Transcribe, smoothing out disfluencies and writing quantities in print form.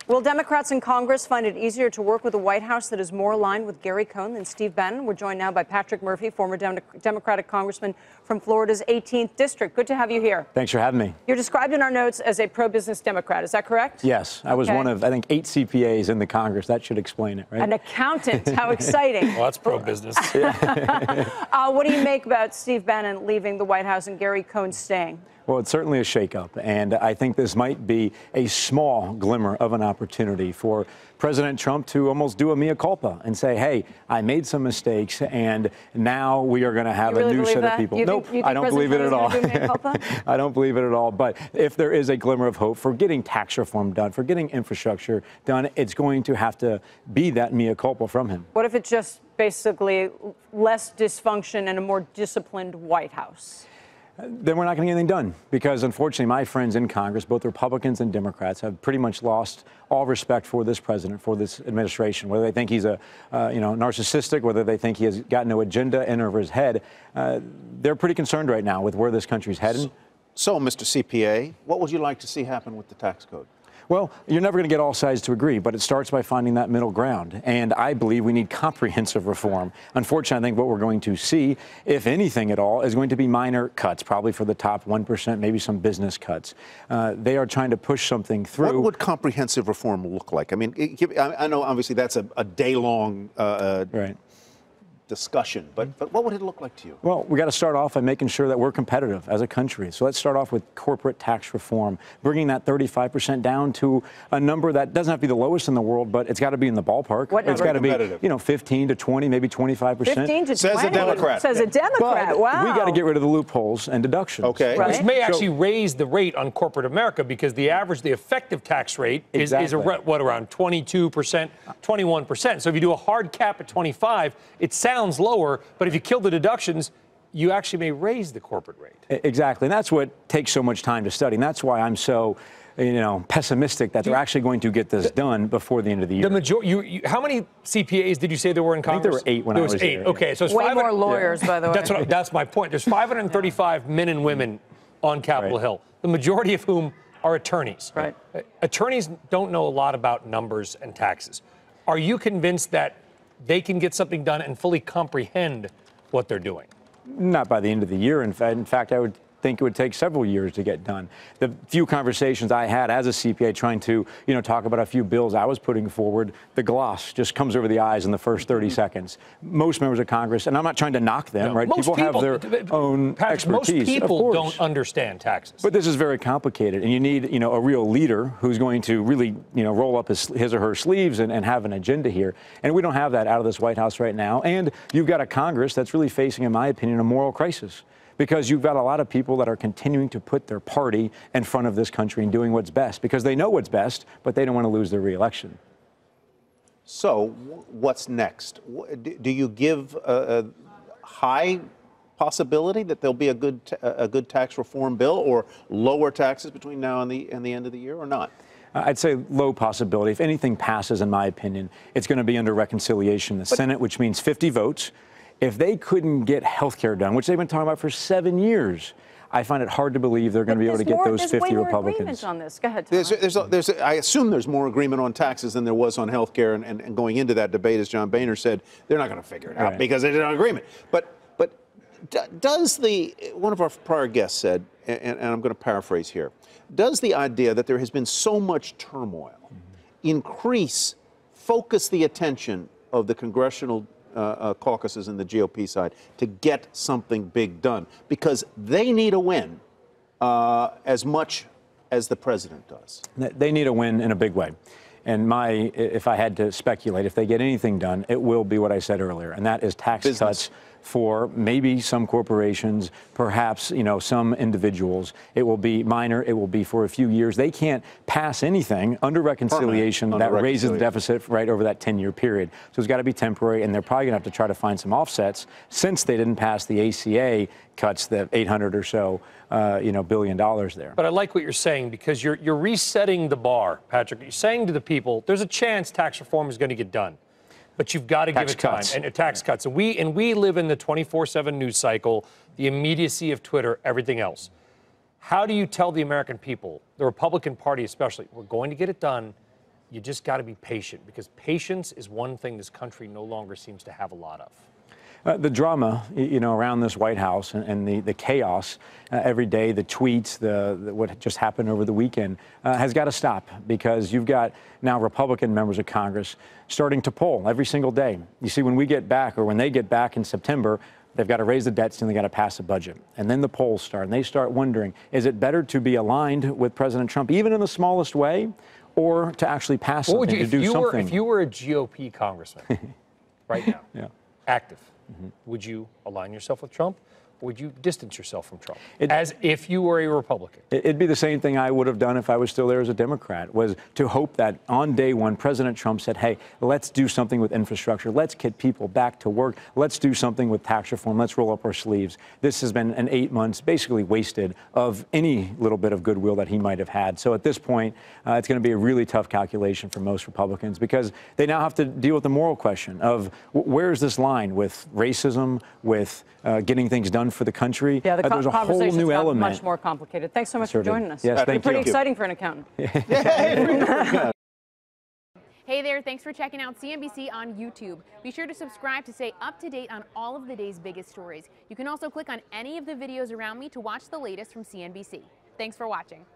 Will Democrats in Congress find it easier to work with a White House that is more aligned with Gary Cohn than Steve Bannon? We're joined now by Patrick Murphy, former Democratic congressman from Florida's 18th district. Good to have you here. Thanks for having me. You're described in our notes as a pro-business Democrat. Is that correct? Yes. I was one of, I think, 8 CPAs in the Congress. That should explain it, right? An accountant. How exciting. Well, that's pro-business. What do you make about Steve Bannon leaving the White House and Gary Cohn staying? Well, it's certainly a shakeup, and I think this might be a small glimmer of an opportunity for President Trump to almost do a mea culpa and say, hey, I made some mistakes, and now we are going to have a new set of people. Nope, I don't believe it at all. I don't believe it at all. But if there is a glimmer of hope for getting tax reform done, for getting infrastructure done, it's going to have to be that mea culpa from him. What if it's just basically less dysfunction and a more disciplined White House? Then we're not going to get anything done, because unfortunately my friends in Congress, both Republicans and Democrats, have pretty much lost all respect for this president, for this administration. Whether they think he's a narcissistic, whether they think he has got no agenda in over his head, they're pretty concerned right now with where this country's heading. So, Mr. CPA, what would you like to see happen with the tax code? Well, you're never going to get all sides to agree, but it starts by finding that middle ground. And I believe we need comprehensive reform. Unfortunately, I think what we're going to see, if anything at all, is going to be minor cuts, probably for the top 1%, maybe some business cuts. They are trying to push something through. What would comprehensive reform look like? I mean, I know obviously that's a day-long right. discussion, but what would it look like to you? Well, we got to start off by making sure that we're competitive as a country. So let's start off with corporate tax reform, bringing that 35% down to a number that doesn't have to be the lowest in the world, but it's got to be in the ballpark. What it's got to be, 15 to 20, maybe 25%. 15 to 20. Says a Democrat. Says a Democrat. But wow. we got to get rid of the loopholes and deductions. Okay. Right. Which may actually raise the rate on corporate America, because the effective tax rate is around 22%, 21%. So if you do a hard cap at 25, it sounds lower, but if you kill the deductions, you actually may raise the corporate rate. Exactly. And that's what takes so much time to study. And that's why I'm so, pessimistic that they're actually going to get this done before the end of the year. How many CPAs did you say there were in Congress? I think there were 8 when I was there. there. Okay, so it's way more lawyers, by the way. That's my point. There's 535 men and women on Capitol Hill, the majority of whom are attorneys. Right. Attorneys don't know a lot about numbers and taxes. Are you convinced that they can get something done and fully comprehend what they're doing? Not by the end of the year. In fact, I would think it would take several years to get done. The few conversations I had as a CPA trying to, talk about a few bills I was putting forward, the gloss just comes over the eyes in the first 30 seconds. Most members of Congress, and I'm not trying to knock them, right? People have their own expertise. Most people don't understand taxes. But this is very complicated, and you need, a real leader who's going to really, roll up his or her sleeves and have an agenda here. And we don't have that out of this White House right now. And you've got a Congress that's really facing, in my opinion, a moral crisis, because you've got a lot of people that are continuing to put their party in front of this country and doing what's best, because they know what's best, but they don't want to lose their reelection. So what's next? Do you give a high possibility that there'll be a good tax reform bill, or lower taxes between now and the end of the year, or not? I'd say low possibility. If anything passes, in my opinion, it's going to be under reconciliation in the Senate, which means 50 votes. If they couldn't get health care done, which they've been talking about for 7 years, I find it hard to believe they're going to be able to get those 50 Republicans. On this. Go ahead, Tom. I assume there's more agreement on taxes than there was on health care, and going into that debate, as John Boehner said, they're not going to figure it out because there's no agreement. But does one of our prior guests said, and I'm going to paraphrase here, does the idea that there has been so much turmoil focus the attention of the congressional caucuses and the GOP side to get something big done, because they need a win as much as the president does? They need a win in a big way. And if I had to speculate, if they get anything done, it will be what I said earlier, and that is tax cuts for maybe some corporations, perhaps, some individuals. It will be minor. It will be for a few years. They can't pass anything under reconciliation that raises the deficit right over that 10-year period. So it's got to be temporary, and they're probably going to have to try to find some offsets, since they didn't pass the ACA cuts, the 800 or so, billion dollars there. But I like what you're saying, because you're resetting the bar, Patrick. You're saying to the people, there's a chance tax reform is going to get done, but you've got to give it time. And tax cuts. And we live in the 24/7 news cycle, the immediacy of Twitter, everything else. How do you tell the American people, the Republican Party especially, we're going to get it done, you just got to be patient, because patience is one thing this country no longer seems to have a lot of. The drama, around this White House and the chaos every day, the tweets, what just happened over the weekend has got to stop, because you've got now Republican members of Congress starting to poll every single day. You see, when we get back, or when they get back in September, they've got to raise the debts and they've got to pass a budget. And then the polls start, and they start wondering, is it better to be aligned with President Trump, even in the smallest way, or to actually pass something, to do something? If you were a GOP congressman right now, yeah. active, would you align yourself with Trump? Or would you distance yourself from Trump, as if you were a Republican? It'd be the same thing I would have done if I was still there as a Democrat, was to hope that on day one, President Trump said, hey, let's do something with infrastructure. Let's get people back to work. Let's do something with tax reform. Let's roll up our sleeves. This has been an 8 months basically wasted of any little bit of goodwill that he might have had. So at this point, it's going to be a really tough calculation for most Republicans, because they now have to deal with the moral question of where's this line with racism, with getting things done for the country. Yeah, the there's a whole new element. Much more complicated. Thanks so much for joining us. Yes, thank you. Pretty exciting for an accountant. Hey there, thanks for checking out CNBC on YouTube. Be sure to subscribe to stay up to date on all of the day's biggest stories. You can also click on any of the videos around me to watch the latest from CNBC. Thanks for watching.